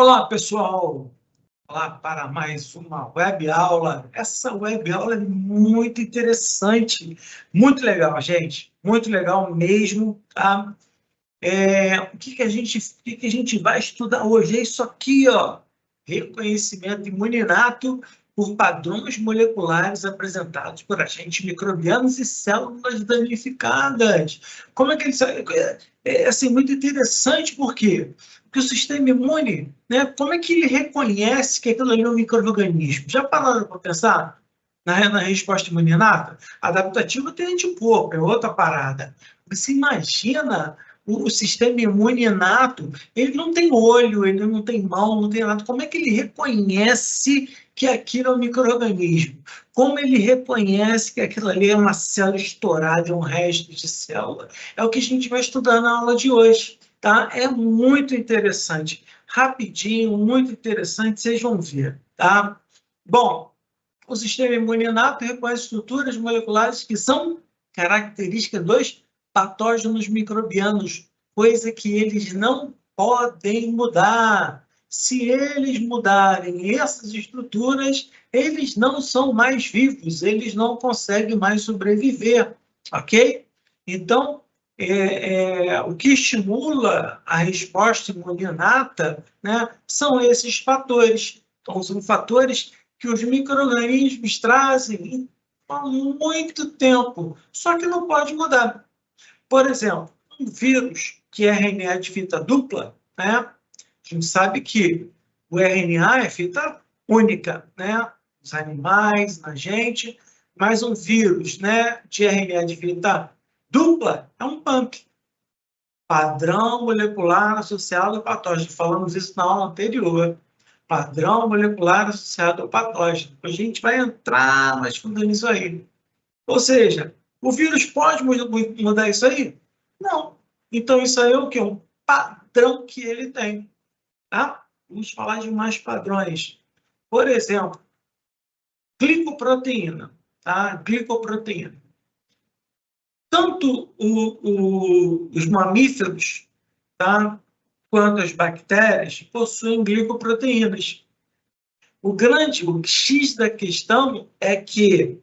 Olá, pessoal! Olá para mais uma web aula. Essa web aula é muito interessante, muito legal, gente, muito legal mesmo, tá? O que que a gente vai estudar hoje? É isso aqui, ó, reconhecimento imuninato por padrões moleculares apresentados por agentes microbianos e células danificadas. Como é que eles... assim, muito interessante, por quê? Porque o sistema imune, né, como é que ele reconhece que aquilo ali é um micro-organismo? Já pararam para pensar na resposta imunológica? Adaptativa tem anticorpo, é outra parada. Você imagina o sistema imune inato, ele não tem olho, ele não tem mão, não tem nada. Como é que ele reconhece que aquilo é um micro-organismo? Como ele reconhece que aquilo ali é uma célula estourada, é um resto de célula? É o que a gente vai estudar na aula de hoje, tá? É muito interessante. Rapidinho, muito interessante, vocês vão ver, tá? Bom, o sistema imune inato reconhece estruturas moleculares que são características dos patógenos microbianos, coisa que eles não podem mudar. Se eles mudarem essas estruturas, eles não são mais vivos, eles não conseguem mais sobreviver, ok? Então, o que estimula a resposta imune inata, né, são esses fatores. Então, são fatores que os micro-organismos trazem há muito tempo, só que não pode mudar. Por exemplo, um vírus que é RNA de fita dupla, né? A gente sabe que o RNA é fita única, né? Nos animais, na gente, mas um vírus, né, de RNA de fita dupla é um PAMP, padrão molecular associado ao patógeno. Falamos isso na aula anterior. Padrão molecular associado ao patógeno. A gente vai entrar mais fundo nisso aí. Ou seja, o vírus pode mudar isso aí? Não. Então, isso aí é o quê? Um padrão que ele tem. Tá? Vamos falar de mais padrões. Por exemplo, glicoproteína. Tá? Glicoproteína. Tanto os mamíferos, tá, quanto as bactérias possuem glicoproteínas. O X da questão é que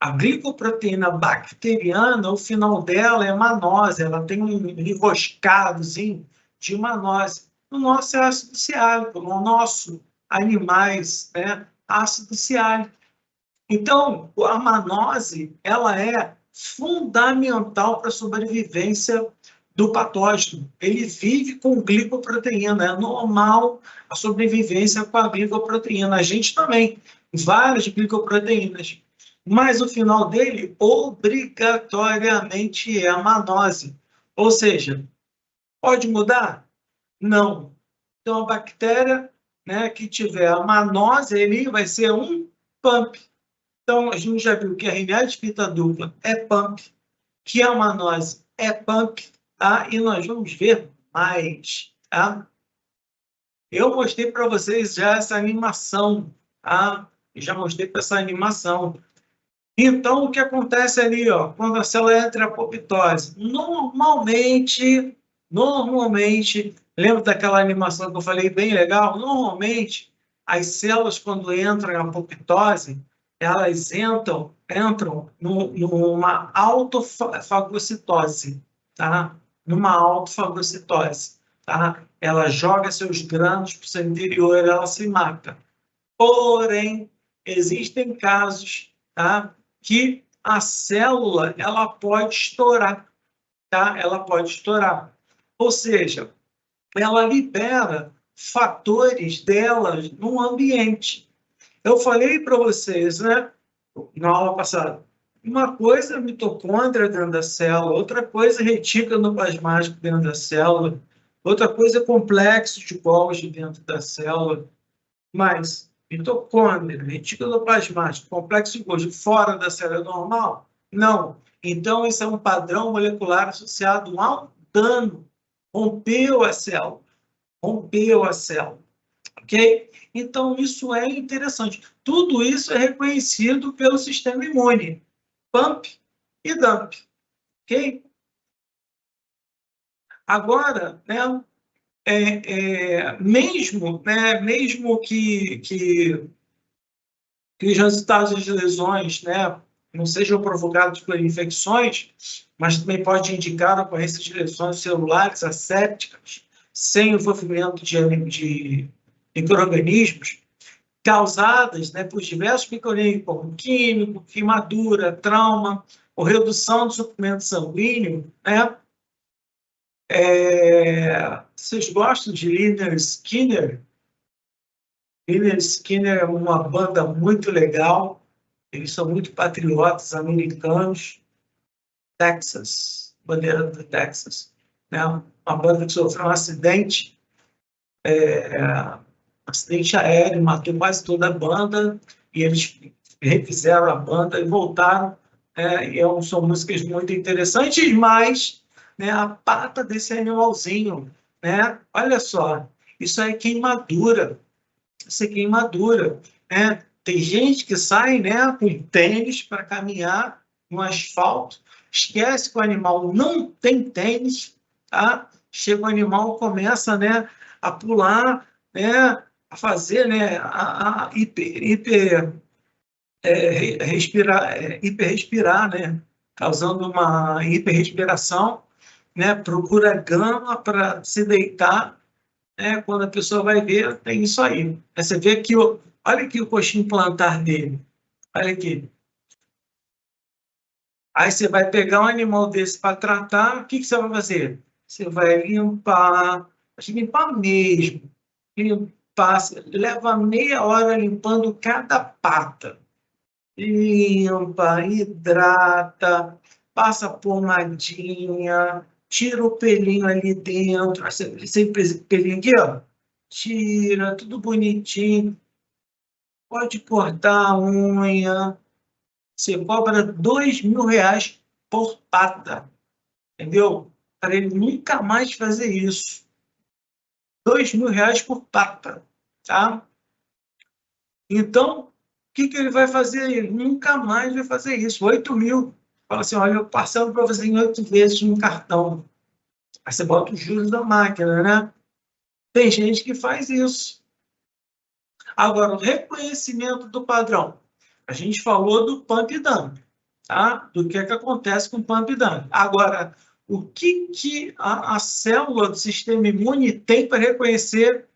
a glicoproteína bacteriana, o final dela é manose, ela tem um enroscadozinho de manose. O nosso é ácido ciálico, no nosso, animais, né, ácido ciálico. Então, a manose, ela é fundamental para a sobrevivência do patógeno. Ele vive com glicoproteína, é normal a sobrevivência com a glicoproteína. A gente também, várias glicoproteínas. Mas o final dele, obrigatoriamente, é a manose. Ou seja, pode mudar? Não. Então, a bactéria, né, que tiver a manose, ele vai ser um PAMP. Então, a gente já viu que a RNA de fita dupla é PAMP, que a manose é PAMP, tá? E nós vamos ver mais, tá? Eu mostrei para vocês já essa animação, tá? Eu já mostrei para essa animação. Então, o que acontece ali, ó, quando a célula entra em apoptose? Normalmente, lembra daquela animação que eu falei bem legal? Normalmente, as células, quando entram em apoptose, elas entram numa autofagocitose, tá? Numa autofagocitose, tá? Ela joga seus grãos para o seu interior, ela se mata. Porém, existem casos, tá, que a célula ela pode estourar, tá? Ela pode estourar. Ou seja, ela libera fatores dela no ambiente. Eu falei para vocês, né, na aula passada, uma coisa é mitocôndria dentro da célula, outra coisa é retículo plasmático dentro da célula, outra coisa é complexo de Golgi dentro da célula, mas mitocôndria, retículo plasmático, complexo de Golgi fora da célula normal? Não. Então, isso é um padrão molecular associado a um dano. Rompeu a célula. Rompeu a célula. Ok? Então, isso é interessante. Tudo isso é reconhecido pelo sistema imune. PAMP e DAMP. Ok? Agora, né, mesmo, né, mesmo que os resultados de lesões, né, não sejam provocados por infecções, mas também pode indicar a ocorrência de lesões celulares assépticas, sem envolvimento de micro-organismos, causadas, né, por diversos micro-organismos, como químico, queimadura, trauma, ou redução do suprimento sanguíneo, né? Vocês gostam de Lynyrd Skynyrd? Lynyrd Skynyrd é uma banda muito legal, eles são muito patriotas americanos, Texas, bandeira do Texas, né? Uma banda que sofreu um acidente aéreo, matou quase toda a banda, e eles refizeram a banda e voltaram. São músicas muito interessantes, mas, né, a pata desse animalzinho, né? Olha só, isso é queimadura. Isso é queimadura, né? Tem gente que sai, né, com tênis para caminhar no asfalto, esquece que o animal não tem tênis, tá? Chega o animal, começa, né, a pular, né, a fazer, né, a hiperrespirar, né, causando uma hiperrespiração, né, procura grama para se deitar, né, quando a pessoa vai ver, tem isso aí. Aí você vê que, olha aqui o coxim plantar dele, olha aqui. Aí você vai pegar um animal desse para tratar, o que você vai fazer? Você vai limpar, limpar mesmo, limpar, leva meia hora limpando cada pata. Limpa, hidrata, passa pomadinha, tira o pelinho ali dentro, sempre pelinho aqui, ó, tira, tudo bonitinho, pode cortar a unha, você cobra R$ 2.000 por pata, entendeu? Para ele nunca mais fazer isso. R$ 2.000 por pata, tá? Então, o que ele vai fazer? Ele nunca mais vai fazer isso. 8.000. Fala assim, olha, eu parcelo para você em 8 vezes no cartão. Aí você bota os juros da máquina, né? Tem gente que faz isso. Agora, o reconhecimento do padrão. A gente falou do pump e dump, tá? Do que acontece com o pump e dump. Agora, o que a célula do sistema imune tem para reconhecer,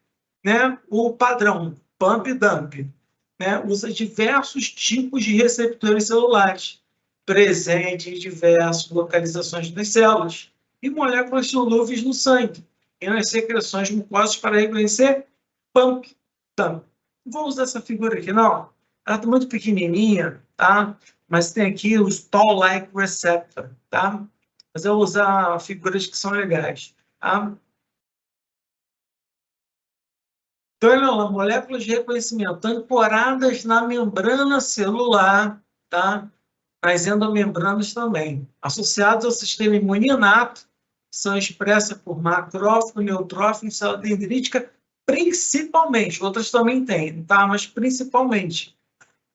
né, o padrão pump e dump? Né? Usa diversos tipos de receptores celulares, presentes em diversas localizações das células, e moléculas solúveis no sangue, e nas secreções mucosas para reconhecer pump, dump. Não vou usar essa figura aqui, não. Ela está muito pequenininha, tá? Mas tem aqui os Toll-like receptor, tá? Mas eu vou usar figuras que são legais, tá? Então, olha lá, moléculas de reconhecimento ancoradas na membrana celular, tá? Nas endomembranas também, associadas ao sistema imune inato, são expressas por macrófago, neutrófilo e célula dendrítica, principalmente, outras também têm, tá? Mas principalmente,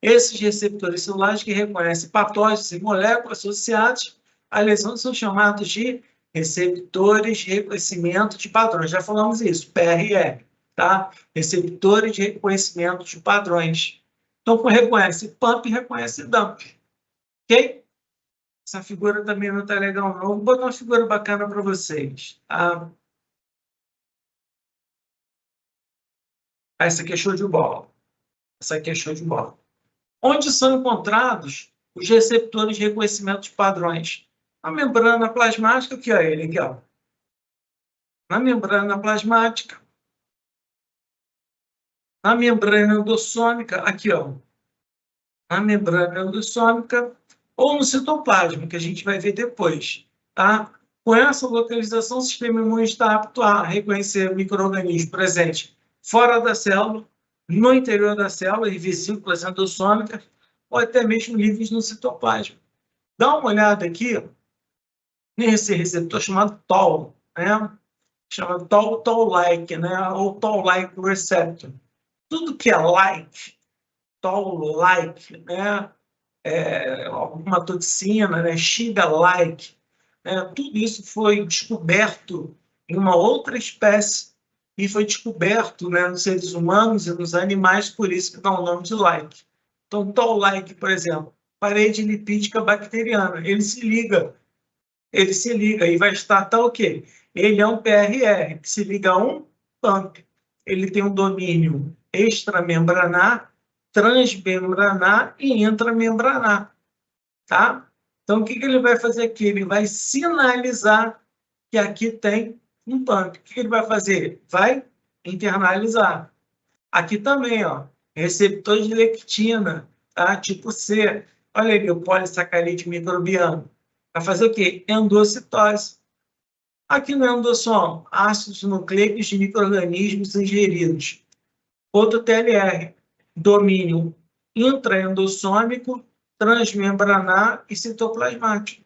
esses receptores celulares que reconhecem patógenos e moléculas associadas à lesão são chamados de receptores de reconhecimento de padrões. Já falamos isso, PRE, tá? Receptores de reconhecimento de padrões. Então, reconhece pump, reconhece dump. Ok? Essa figura também não está legal, não. Vou botar uma figura bacana para vocês. Tá? Essa aqui é show de bola. Essa aqui é show de bola. Onde são encontrados os receptores de reconhecimento de padrões? A membrana plasmática, aqui, ó, ele aqui, ó. Na membrana plasmática, na membrana endossômica, aqui, ó. Na membrana endossômica, ou no citoplasma, que a gente vai ver depois, tá? Com essa localização, o sistema imune está apto a reconhecer micro-organismos presentes fora da célula, no interior da célula, em vesículas endossômicas, ou até mesmo livres no citoplasma. Dá uma olhada aqui nesse receptor chamado Toll, né? Chama Toll-like, né? Ou Toll-like receptor. Tudo que é like, Toll-like, né? Alguma toxina, né? Shiga-like, né? Tudo isso foi descoberto em uma outra espécie e foi descoberto, né, nos seres humanos e nos animais, por isso que dá o nome de like. Então, Toll-like, por exemplo, parede lipídica bacteriana, ele se liga e vai startar o quê? Ele é um PRR, que se liga a um pump. Ele tem um domínio extramembranar, transmembranar e intramembranar, tá? Então, o que ele vai fazer aqui? Ele vai sinalizar que aqui tem um pump. O que ele vai fazer? Vai internalizar. Aqui também, ó, receptor de lectina, tá? Tipo C. Olha ali, o polissacarídeo microbiano. Vai fazer o quê? Endocitose. Aqui no endossomo, ácidos nucleicos de micro-organismos ingeridos. Outro TLR, domínio intraendossômico, transmembranar e citoplasmático.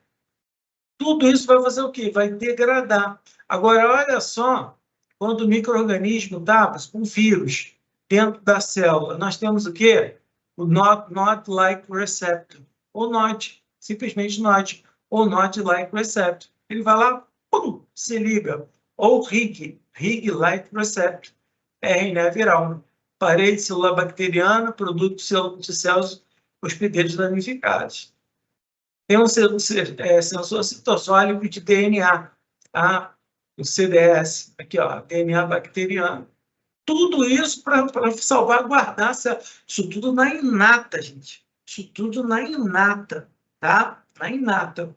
Tudo isso vai fazer o quê? Vai degradar. Agora, olha só, quando o micro-organismo está com vírus dentro da célula, nós temos o quê? O not like receptor, ou not, simplesmente not, ou not like receptor. Ele vai lá, pum, se liga. Ou Higg-like receptor, RNA viral, parede celular bacteriana, produto de células hospedeiros danificados. Tem um sensor citossólico de DNA, tá? O CDS, aqui, ó, DNA bacteriano. Tudo isso para salvaguardar isso tudo na inata, gente. Isso tudo na inata, tá? Na inata.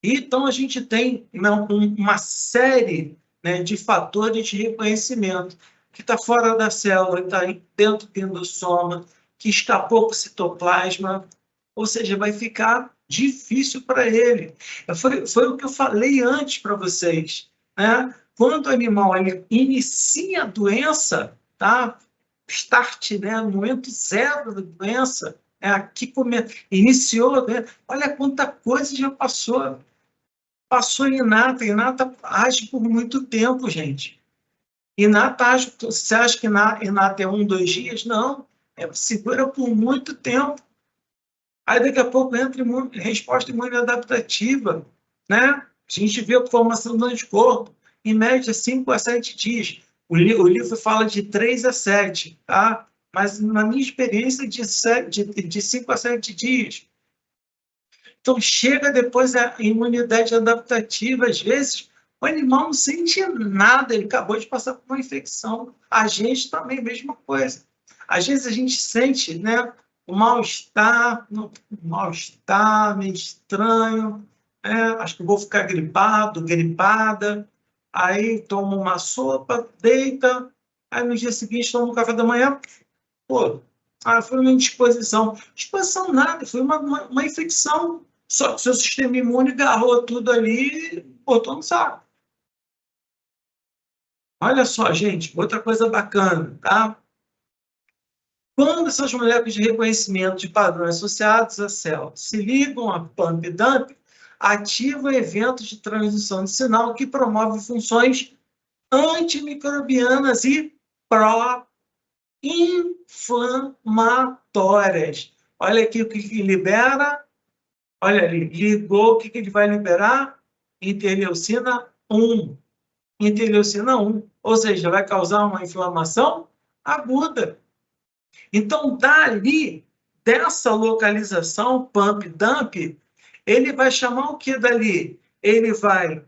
Então, a gente tem uma série, né, de fatores de reconhecimento que está fora da célula, está dentro do endossoma, que escapou para o citoplasma, ou seja, vai ficar difícil para ele. Foi o que eu falei antes para vocês, né? Quando o animal ele inicia a doença, tá? Start, né? No momento zero da doença, aqui iniciou a doença. Olha quanta coisa já passou. Passou em inata. Inata age por muito tempo, gente. Inata age. Você acha que inata é 1, 2 dias? Não. Segura por muito tempo. Aí, daqui a pouco, entra resposta imune adaptativa, né? A gente vê a formação do anticorpo, em média, 5 a 7 dias. O livro fala de 3 a 7, tá? Mas, na minha experiência, de 5 a 7 dias. Então, chega depois a imunidade adaptativa. Às vezes, o animal não sente nada, ele acabou de passar por uma infecção. A gente também, mesma coisa. Às vezes, a gente sente, né? O mal-estar, meio estranho, acho que vou ficar gripado, gripada, aí tomo uma sopa, deita, aí no dia seguinte tomo um café da manhã, pô, foi uma indisposição. Disposição nada, foi uma infecção, só que o seu sistema imune agarrou tudo ali e botou no saco. Olha só, gente, outra coisa bacana, tá? Quando essas moléculas de reconhecimento de padrões associados à célula se ligam a pump e dump, ativam eventos de transição de sinal que promovem funções antimicrobianas e pró-inflamatórias. Olha aqui o que libera. Olha ali, ligou, o que ele vai liberar? Interleucina 1. Interleucina 1. Ou seja, vai causar uma inflamação aguda. Então, dali, dessa localização, pump-dump, ele vai chamar o que dali? Ele vai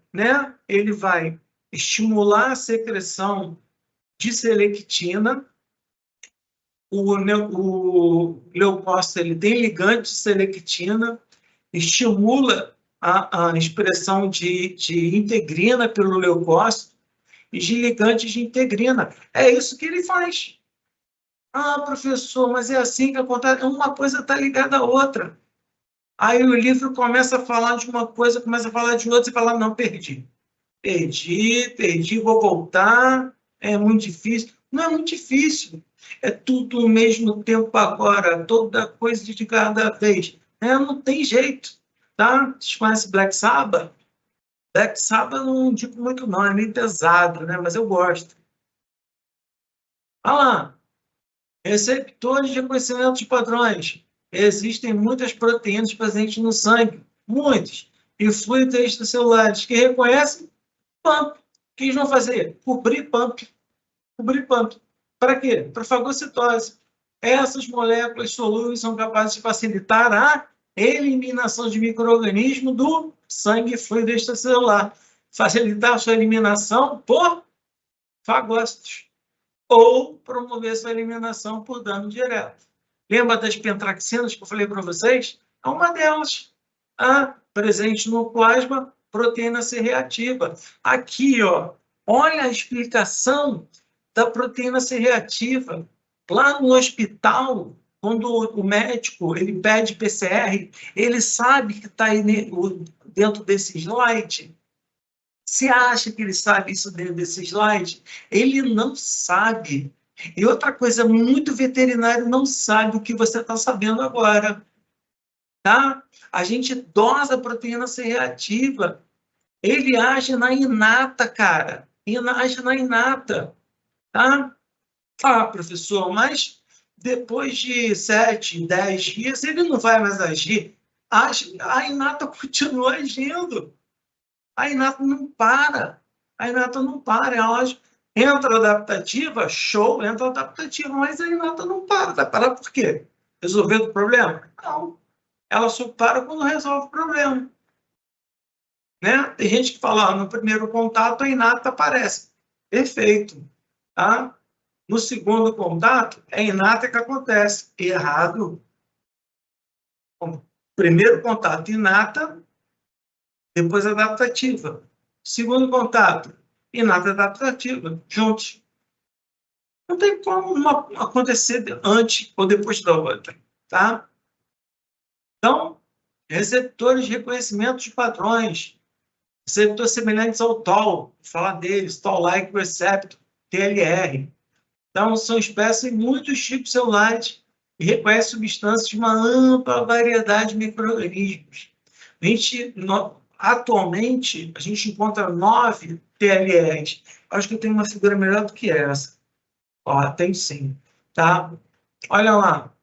estimular a secreção de selectina. O leucócito ele tem ligante de selectina, estimula a expressão de integrina pelo leucócito e de ligantes de integrina. É isso que ele faz. Ah, professor, mas é assim que acontece. Uma coisa está ligada à outra. Aí o livro começa a falar de uma coisa, começa a falar de outra, e fala, não, perdi, vou voltar, é muito difícil. Não é muito difícil, é tudo ao mesmo tempo agora, toda coisa de cada vez. Não tem jeito, tá? Vocês conhecem Black Sabbath? Black Sabbath não digo muito não, é meio pesado, né? Mas eu gosto. Olha lá. Receptores de reconhecimento de padrões. Existem muitas proteínas presentes no sangue, muitas, e fluidos extracelulares que reconhecem pump. que eles vão fazer? Cobrir pump. Cobrir pump. Para quê? Para fagocitose. Essas moléculas solúveis são capazes de facilitar a eliminação de micro-organismos do sangue fluido extracelular. Facilitar a sua eliminação por fagócitos. Ou promover sua eliminação por dano direto. Lembra das pentraxinas que eu falei para vocês? É uma delas. Presente no plasma, proteína C reativa. Aqui, ó, olha a explicação da proteína C reativa. Lá no hospital, quando o médico ele pede PCR, ele sabe que está aí dentro desse slide. Você acha que ele sabe isso dentro desse slide? Ele não sabe. E outra coisa, muito veterinário não sabe o que você está sabendo agora. Tá? A gente dosa a proteína C reativa. Ele age na inata, cara. Ele age na inata. Tá? Professor, mas depois de 7, 10 dias, ele não vai mais agir. A inata continua agindo. A inata não para. A inata não para. Ela entra adaptativa, show, entra adaptativa, mas a inata não para. Vai parar por quê? Resolvendo o problema? Não. Ela só para quando resolve o problema. Né? Tem gente que fala, no primeiro contato a inata aparece. Perfeito. Tá? No segundo contato, é inata que acontece. Errado. Bom, primeiro contato, inata, depois adaptativa. Segundo contato, inata adaptativa, juntos. Não tem como uma acontecer antes ou depois da outra. Tá? Então, receptores de reconhecimento de padrões. Receptores semelhantes ao TOL, falar deles, Toll-like receptor, TLR. Então, são espécies de muitos tipos celulares e reconhecem substâncias de uma ampla variedade de micro-organismos. Atualmente, a gente encontra 9 TLRs. Acho que eu tenho uma figura melhor do que essa. Ó, tem sim. Tá? Olha lá.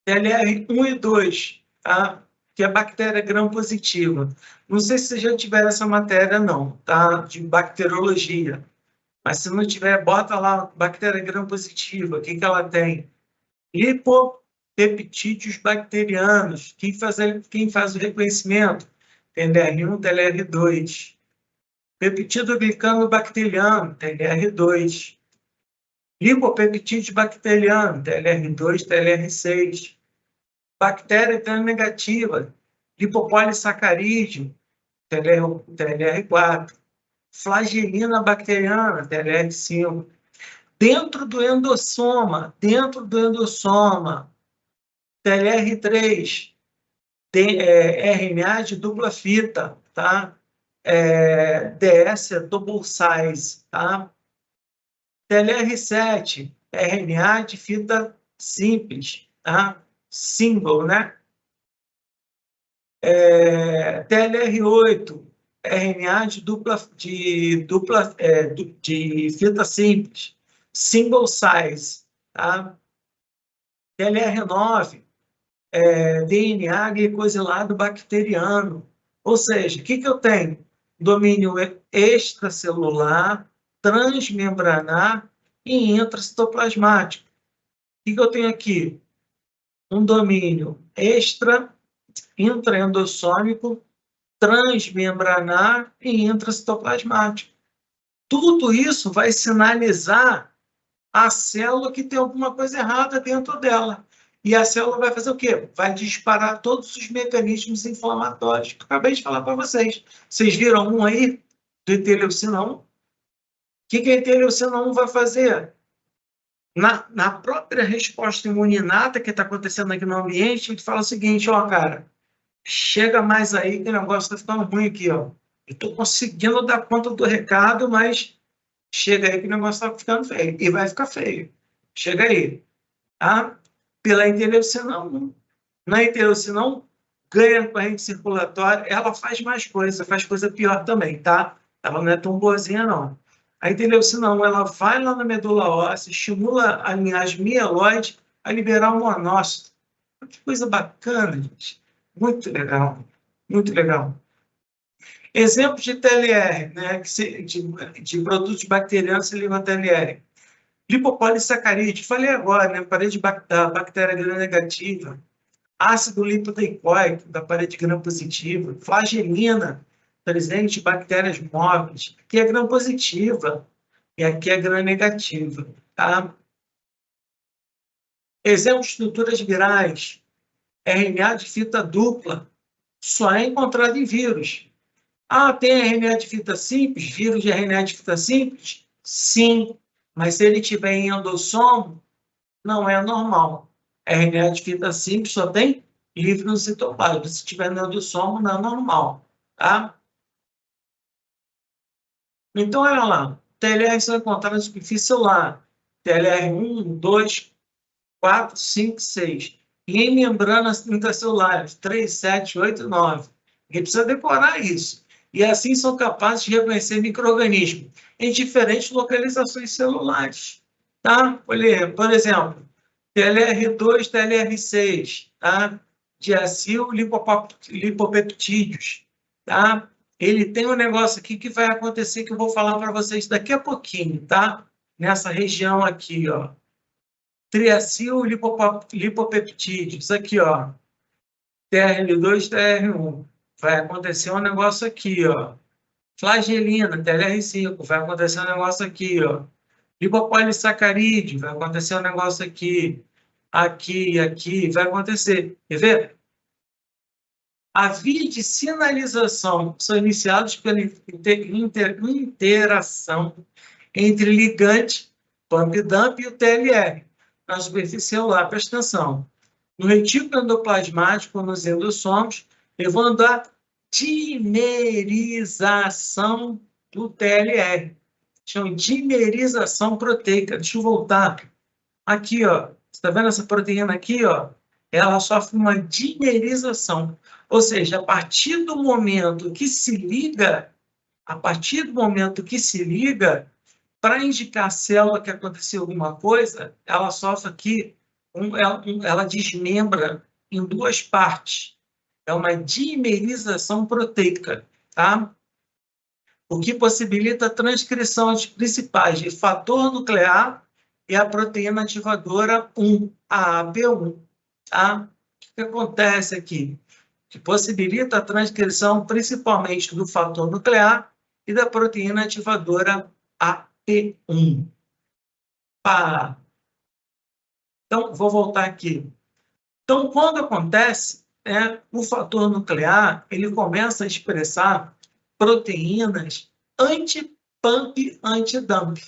TLR 1 e 2, tá? Que é bactéria gram-positiva. Não sei se vocês já tiveram essa matéria, não, tá? De bacteriologia. Mas se não tiver, bota lá, bactéria gram-positiva, o que ela tem? Lipopeptídeos bacterianos. Quem faz o reconhecimento? TLR1, TLR2. Peptídeo glicano bacteriano, TLR2. Lipopeptídeo bacteriano, TLR2, TLR6. Bactéria gram-negativa, lipopolissacarídeo, TLR4. Flagelina bacteriana, TLR5. Dentro do endossoma, TLR3, RNA de dupla fita, tá? DS é double size, tá? TLR7, RNA de fita simples, tá? Single, né? TLR8, RNA de fita simples, single size, tá? TLR9, DNA glicosilado bacteriano. Ou seja, o que eu tenho? Domínio extracelular, transmembranar e intracitoplasmático. O que eu tenho aqui? Um domínio intraendossômico, transmembranar e intracitoplasmático. Tudo isso vai sinalizar a célula que tem alguma coisa errada dentro dela. E a célula vai fazer o quê? Vai disparar todos os mecanismos inflamatórios que eu acabei de falar para vocês. Vocês viram um aí do interleucina 1? O que a interleucina 1 vai fazer? Na própria resposta imuninata que está acontecendo aqui no ambiente, ele fala o seguinte, ó, cara, chega mais aí que o negócio está ficando ruim aqui, ó. Eu estou conseguindo dar conta do recado, mas chega aí que o negócio está ficando feio. E vai ficar feio. Chega aí. Tá? Pela interleucina 1. Na interleucina 1, ganha corrente circulatória, ela faz mais coisa, faz coisa pior também, tá? Ela não é tão boazinha, não. A interleucina 1, ela vai lá na medula óssea, estimula a linhagem mieloide a liberar o monócito. Que coisa bacana, gente. Muito legal. Muito legal. Exemplos de TLR, né, de produtos bacterianos se ligam a TLR. Lipopolissacarídeo, falei agora, né, parede da bactéria gram-negativa. Ácido lipoteicoico, da parede gram-positiva. Flagelina, presente em bactérias móveis. Aqui é gram-positiva e aqui é gram-negativa. Tá? Exemplo de estruturas virais. RNA de fita dupla, só é encontrado em vírus. Ah, tem RNA de fita simples, vírus de RNA de fita simples? Sim, mas se ele tiver em endossomo, não é normal. RNA de fita simples só tem livre no citoplasma. Se tiver no endossomo, não é normal. Tá? Então, olha lá. TLR são encontrados na superfície celular. TLR 1, 2, 4, 5, 6. E em membranas intracelulares, 3, 7, 8, 9. Ninguém precisa decorar isso. E assim são capazes de reconhecer micro-organismos em diferentes localizações celulares. Tá? Por exemplo, TLR2, TLR6, tá? Diacil lipopeptídeos. Tá? Ele tem um negócio aqui que vai acontecer que eu vou falar para vocês daqui a pouquinho, tá? Nessa região aqui, ó. Triacil lipopeptídeos, aqui, ó. TRL2, TR1. Vai acontecer um negócio aqui, ó. Flagelina, TLR5. Vai acontecer um negócio aqui, ó. Lipopolissacarídeo, vai acontecer um negócio aqui. Aqui, aqui, vai acontecer. Quer ver? A via de sinalização são iniciados pela interação entre ligante, pump-dump e o TLR, na superfície celular. Presta atenção. No retículo endoplasmático, nos endossomos, levando à dimerização do TLR. Chama dimerização proteica. Deixa eu voltar. Aqui, ó. Você está vendo essa proteína aqui, ó? Ela sofre uma dimerização. Ou seja, a partir do momento que se liga, para indicar a célula que aconteceu alguma coisa, ela sofre aqui, ela desmembra em duas partes. É uma dimerização proteica, tá? O que possibilita a transcrição dos principais de fator nuclear e a proteína ativadora 1, a AP1. Tá? O que acontece aqui? Que possibilita a transcrição principalmente do fator nuclear e da proteína ativadora AP1. Pá. Então, vou voltar aqui. Então, quando acontece, o fator nuclear, ele começa a expressar proteínas anti-pump, anti-dump.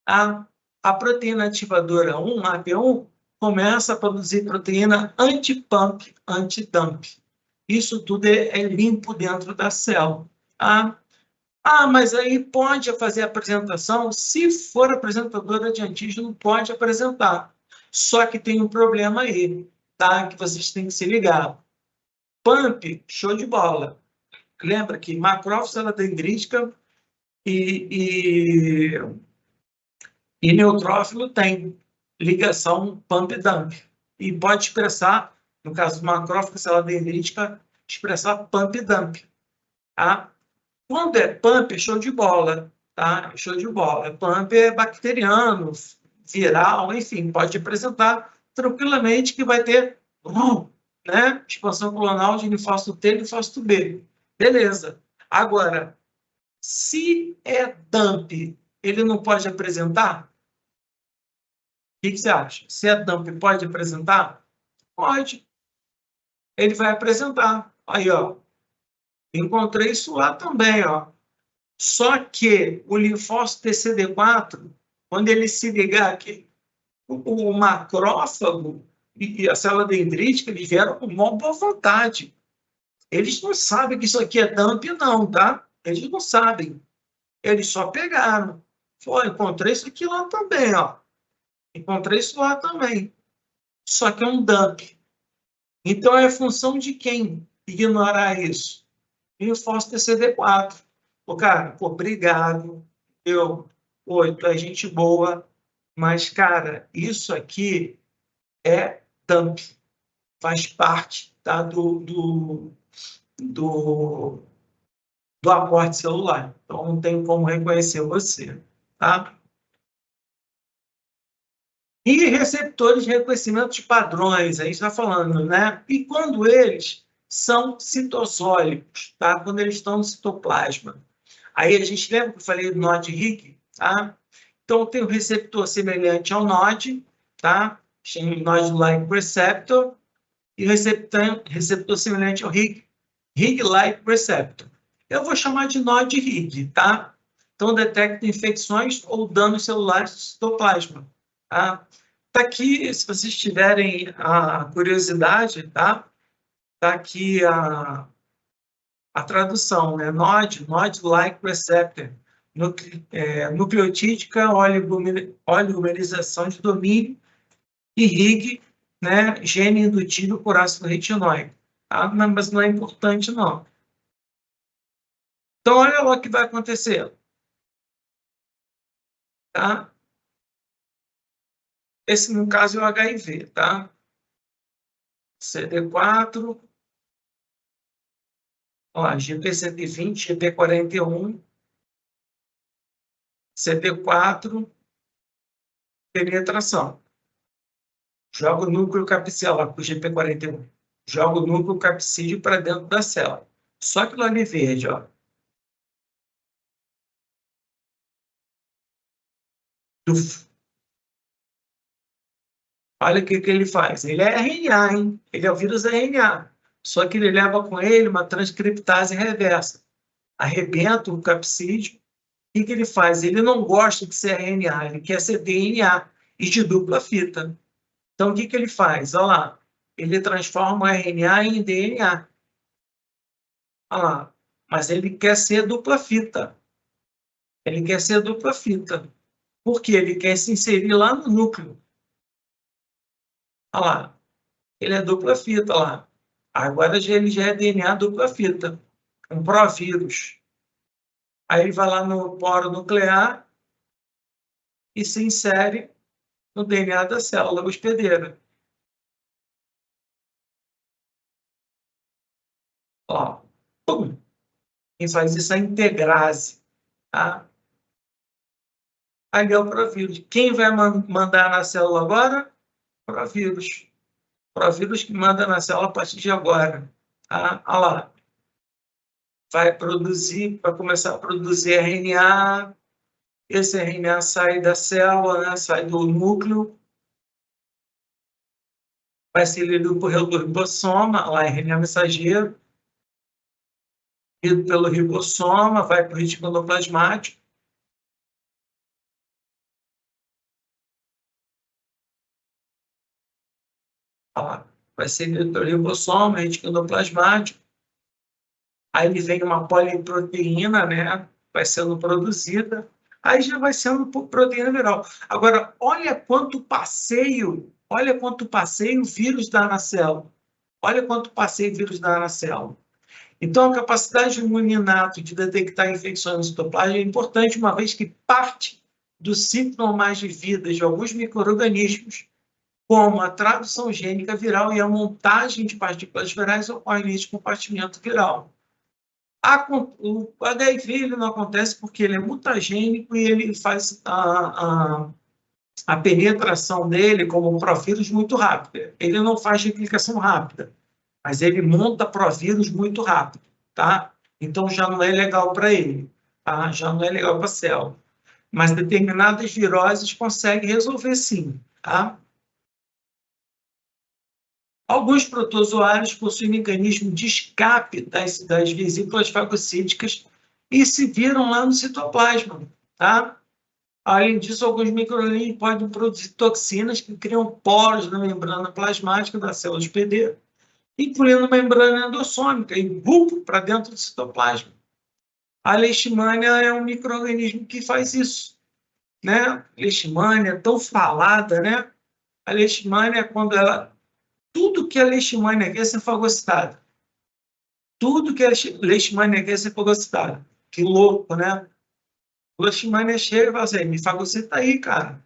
A proteína ativadora 1, AP1, começa a produzir proteína anti-pump, anti-dump. Isso tudo é limpo dentro da célula. Tá? Mas aí pode fazer apresentação? Se for apresentadora de antígeno, pode apresentar. Só que tem um problema aí, tá? Que vocês têm que se ligar. Pump, show de bola. Lembra que macrófagos, célula dendrítica e neutrófilo tem ligação pump-dump. E pode expressar, no caso do macrófago, célula dendrítica, expressar pump-dump. Tá? Quando é pump, é show de bola. Tá? Show de bola. Pump é bacteriano, viral, enfim, pode apresentar tranquilamente que vai ter né? Expansão clonal de linfócito T e linfócito B. Beleza. Agora, se é dump, ele não pode apresentar? O que você acha? Se é dump, pode apresentar? Pode. Ele vai apresentar. Aí, ó. Encontrei isso lá também, ó. Só que o linfócito TCD4, quando ele se ligar aqui, o macrófago e a célula dendrítica, eles vieram com uma boa vontade. Eles não sabem que isso aqui é dump, não, tá? Eles não sabem. Eles só pegaram. Foi, encontrei isso aqui lá também, ó. Encontrei isso lá também. Só que é um dump. Então, é função de quem ignorar isso? Linfócito TCD4. Pô, cara, pô, obrigado. Oi, tu é gente boa. Mas, cara, isso aqui é dump. Faz parte, tá, do do aporte celular. Então, não tem como reconhecer você, tá? E receptores de reconhecimento de padrões, a gente está falando, né? E quando eles são citossólicos, tá? Quando eles estão no citoplasma. Aí a gente lembra que eu falei do NOD-RIG, tá? Então, tem o receptor semelhante ao NOD, tá? Chama de NOD-like receptor, e o receptor semelhante ao RIG, RIG-like receptor. Eu vou chamar de NOD-RIG, tá? Então, detecta infecções ou danos celulares do citoplasma, tá? Tá aqui, se vocês tiverem a curiosidade, tá? Tá aqui a tradução, né? NOD-like receptor, nucleotídica, oligomerização de domínio, e RIG, né? Gene indutível por ácido retinóico. Tá? Mas não é importante, não. Então, olha lá o que vai acontecer. Tá? Esse, no caso, é o HIV, tá? CD4, ó, GP120, GP41, CD4, penetração. Joga o núcleo capicial com o GP41. Joga o núcleo capsídeo para dentro da célula. Só aquilo ali verde, ó. Tuf. Olha o que ele faz. Ele é RNA, hein? Ele é o vírus RNA. Só que ele leva com ele uma transcriptase reversa. Arrebenta o capsídeo. O que ele faz? Ele não gosta de ser RNA, ele quer ser DNA e de dupla fita. Então, o que ele faz? Olha lá. Ele transforma o RNA em DNA. Olha lá. Mas ele quer ser dupla fita. Ele quer ser dupla fita. Por quê? Ele quer se inserir lá no núcleo. Olha lá. Ele é dupla fita lá. Agora ele já é DNA dupla fita. Um provírus. Aí ele vai lá no poro nuclear e se insere no DNA da célula hospedeira. Ó. Pum. Quem faz isso é a integrase. Tá? Aí é o provírus. Quem vai mandar na célula agora? Provírus. Provírus que manda na célula a partir de agora. Tá? Olha lá. Vai produzir, vai começar a produzir RNA. Esse RNA sai da célula, né? Sai do núcleo. Vai ser lido pelo ribossoma, lá, RNA mensageiro. Lido pelo ribossoma, vai para o retículo plasmático. Ó, vai ser lido pelo ribossoma, retículo plasmático. Aí ele vem uma poliproteína, né? Vai sendo produzida. Aí já vai sendo proteína viral. Agora, olha quanto passeio o vírus dá na célula. Olha quanto passeio o vírus dá na célula. Então, a capacidade do imuninato de detectar infecções no citoplasma é importante, uma vez que parte do ciclo normal de vida de alguns micro-organismos, como a tradução gênica viral e a montagem de partículas virais, ocorre neste compartimento viral. O HIV ele não acontece porque ele é mutagênico e ele faz a penetração dele como provírus muito rápida. Ele não faz replicação rápida, mas ele monta provírus muito rápido, tá? Então já não é legal para ele, tá? Já não é legal para a célula. Mas determinadas viroses conseguem resolver sim, tá? Alguns protozoários possuem mecanismo de escape das vesículas fagocíticas e se viram lá no citoplasma, tá? Além disso, alguns micro-organismos podem produzir toxinas que criam poros na membrana plasmática da célula hospedeira, incluindo membrana endossômica e bulbo para dentro do citoplasma. A leishmania é um micro-organismo que faz isso, né? Leishmania é tão falada, né? A leishmania é quando ela... Tudo que a leishmania quer ser fagocitado. Tudo que a leishmania quer ser fagocitado. Que louco, né? A leishmania chega e fala assim, me fagocita aí, cara.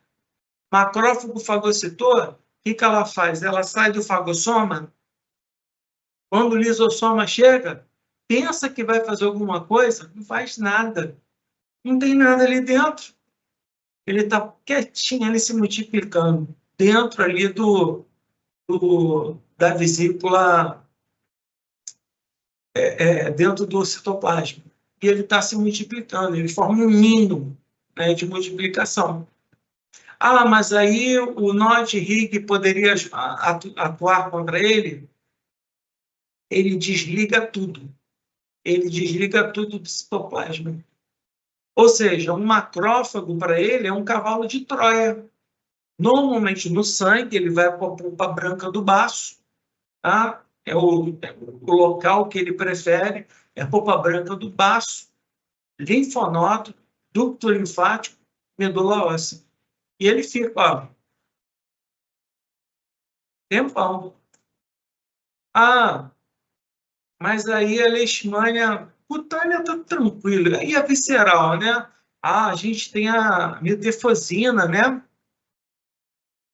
Macrófago fagocitou, o que ela faz? Ela sai do fagossoma. Quando o lisossoma chega, pensa que vai fazer alguma coisa, não faz nada. Não tem nada ali dentro. Ele está quietinho ali se multiplicando dentro ali da vesícula, dentro do citoplasma. E ele está se multiplicando, ele forma um ninho, né, de multiplicação. Ah, mas aí o Nod-Rig poderia atuar contra ele? Ele desliga tudo. Ele desliga tudo do citoplasma. Ou seja, um macrófago para ele é um cavalo de Troia. Normalmente no sangue ele vai para a polpa branca do baço, tá? É o local que ele prefere, é a polpa branca do baço, linfonodo, ducto linfático, medula óssea. E ele fica, ó, tempão. Ah, mas aí a leishmania cutânea está tranquila. E a visceral, né? Ah, a gente tem a miltefosina, né?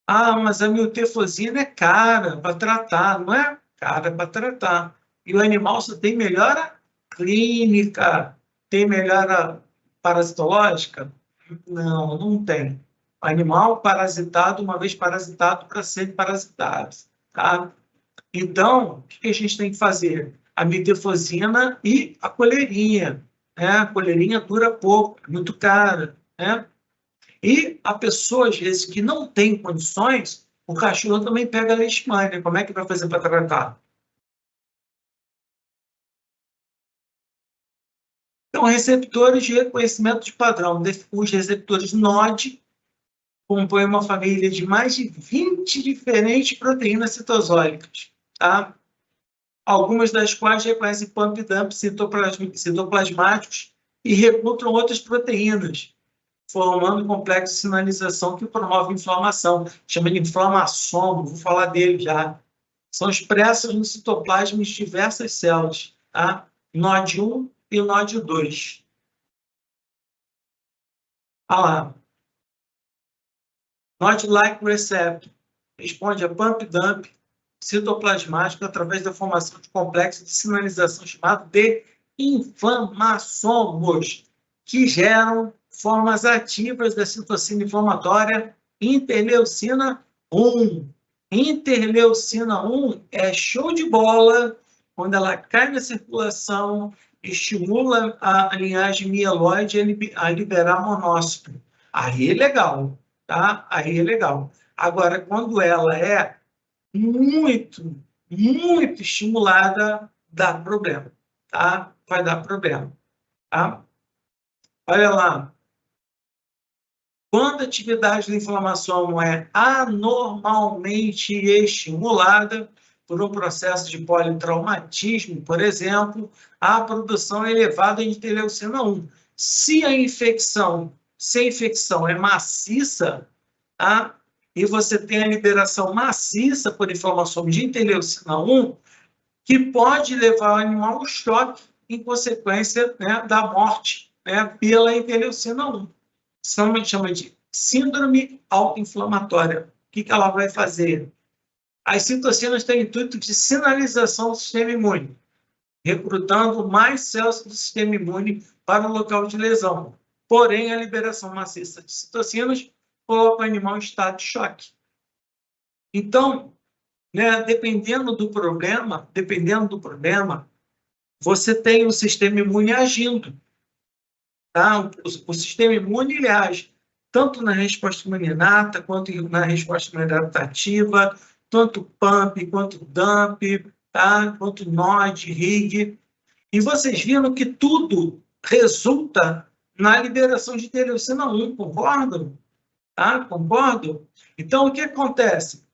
Ah, mas a miltefosina é cara para tratar, não é? Cara para tratar. E o animal só tem melhora clínica, tem melhora parasitológica? Não, não tem. Animal parasitado, uma vez parasitado, para ser parasitado, tá? Então, o que a gente tem que fazer? A miltefosina e a coleirinha, né? A coleirinha dura pouco, é muito cara, né? E a pessoa, às vezes, que não tem condições, o cachorro também pega leishmania. Como é que vai fazer para tratar? Então, receptores de reconhecimento de padrão. Os receptores NOD compõem uma família de mais de 20 diferentes proteínas citosólicas, tá? Algumas das quais reconhecem pump e dump citoplasmáticos e recrutam outras proteínas, formando um complexo de sinalização que promove inflamação. Chama de inflamassoma, vou falar dele já. São expressas no citoplasma de diversas células, tá? NOD1 e NOD2. Olha lá. NOD-like receptor responde a pump-dump citoplasmático através da formação de complexo de sinalização chamado de inflamassomos, que geram formas ativas da citocina inflamatória interleucina 1. Interleucina 1 é show de bola quando ela cai na circulação, estimula a linhagem mieloide a liberar monócito. Aí é legal, tá? Aí é legal. Agora, quando ela é muito, muito estimulada, dá problema, tá? Vai dar problema, tá? Olha lá. Quando a atividade da inflamação é anormalmente estimulada por um processo de politraumatismo, por exemplo, há produção elevada de interleucina 1. Se a infecção é maciça, tá? E você tem a liberação maciça por inflamação de interleucina 1, que pode levar o animal ao choque em consequência, né, da morte, né, pela interleucina 1. Chama de síndrome autoinflamatória. O que ela vai fazer? As citocinas têm o intuito de sinalização do sistema imune, recrutando mais células do sistema imune para o local de lesão. Porém, a liberação maciça de citocinas coloca o animal em estado de choque. Então, né, dependendo do problema, você tem o sistema imune agindo. Tá? O sistema imune ele age tanto na resposta imunina quanto na resposta imunidatativa, tanto PAMP quanto DUMP, tá? Quanto NOD, RIG. E vocês viram que tudo resulta na liberação de interleucina 1, concordam? Tá? Concordam? Então, o que acontece?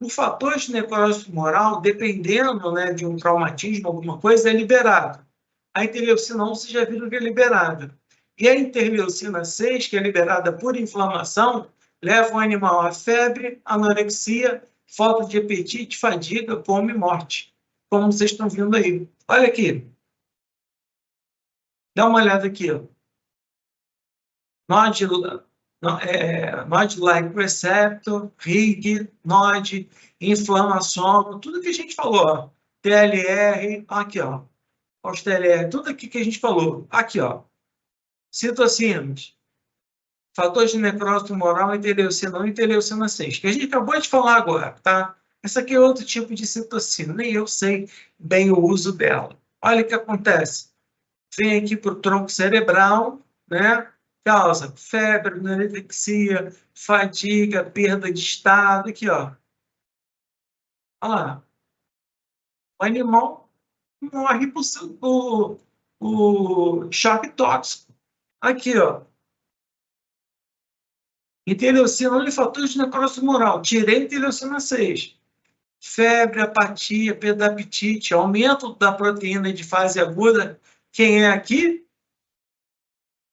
O fator de necrose tumoral, dependendo, né, de um traumatismo, alguma coisa, é liberado. A interleucina 1, vocês já viram que é liberada. E a interleucina 6, que é liberada por inflamação, leva o animal a febre, anorexia, falta de apetite, fadiga, fome e morte. Como vocês estão vendo aí. Olha aqui. Dá uma olhada aqui. Nod-like receptor, RIG, inflamação, tudo que a gente falou. Ó. TLR, aqui, ó. Austeler, tudo aqui que a gente falou. Aqui, ó. Citocinas. Fatores de necrose tumoral, interleucina 1 e interleucina 6, que a gente acabou de falar agora, tá? Essa aqui é outro tipo de citocina, nem eu sei bem o uso dela. Olha o que acontece. Vem aqui para o tronco cerebral, né? Causa febre, anorexia, fadiga, perda de estado. Aqui, ó. Olha lá. O animal morre por o choque tóxico. Aqui, ó. Interleucina 1 e fatores de necrose tumoral. Tirei interleucina 6. Febre, apatia, perda de apetite, aumento da proteína de fase aguda. Quem é aqui?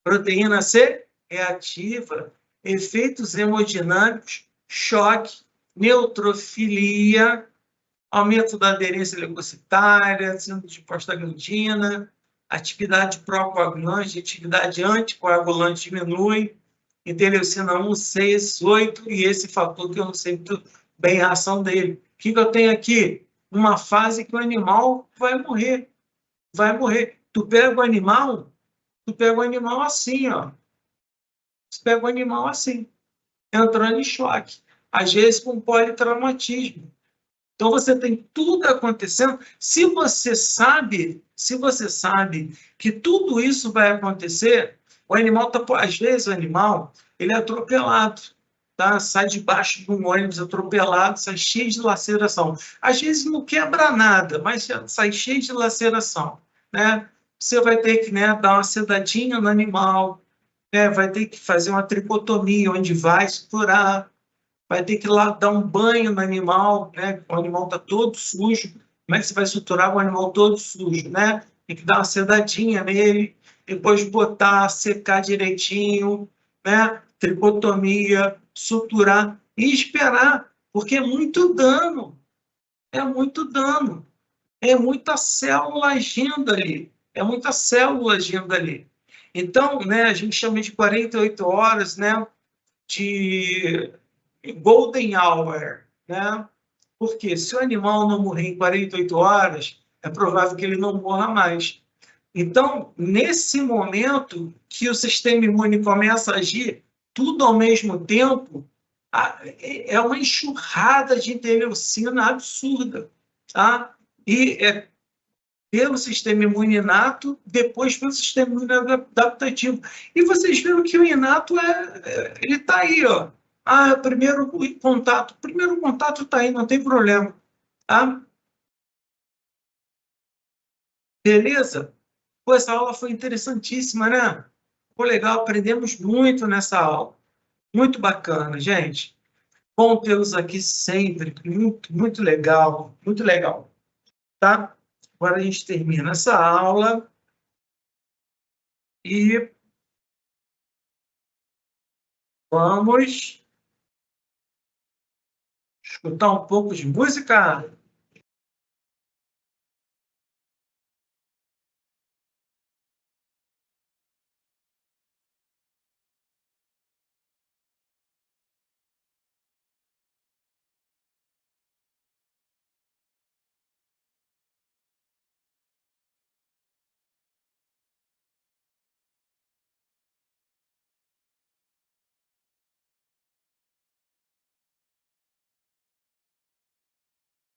Proteína C reativa, efeitos hemodinâmicos, choque, neutrofilia, aumento da aderência leucocitária, síndrome de prostaglandina, atividade pró-coagulante, atividade anticoagulante diminui, interleucina 1, 6, 8, e esse fator que eu não sei muito bem a ação dele. O que eu tenho aqui? Uma fase que o animal vai morrer. Vai morrer. Tu pega o animal assim, ó. Tu pega o animal assim, entrando em choque. Às vezes com politraumatismo. Então você tem tudo acontecendo. Se você sabe que tudo isso vai acontecer, o animal tá, às vezes o animal ele é atropelado, tá? Sai debaixo de um ônibus atropelado, sai cheio de laceração. Às vezes não quebra nada, mas sai cheio de laceração, né? Você vai ter que, né, dar uma sedadinha no animal, né? Vai ter que fazer uma tricotomia onde vai suturar, vai ter que ir lá dar um banho no animal, né? O animal está todo sujo. Como é que você vai suturar o animal todo sujo, né? Tem que dar uma sedadinha nele, depois botar, secar direitinho, né? Tricotomia, suturar e esperar, porque é muito dano, é muita célula agindo ali, é muita célula agindo ali. Então, né, a gente chama de 48 horas, né, de golden hour, né? Porque se o animal não morrer em 48 horas, é provável que ele não morra mais. Então, nesse momento que o sistema imune começa a agir tudo ao mesmo tempo, é uma enxurrada de interleucina absurda, tá? E é pelo sistema imune inato, depois pelo sistema imune adaptativo. E vocês viram que o inato ele está aí, ó. Ah, primeiro contato está aí, não tem problema, tá? Beleza? Pô, essa aula foi interessantíssima, né? Foi legal, aprendemos muito nessa aula. Muito bacana, gente. Bom tê-los aqui sempre, muito, muito legal, tá? Agora a gente termina essa aula e vamos escutar um pouco de música.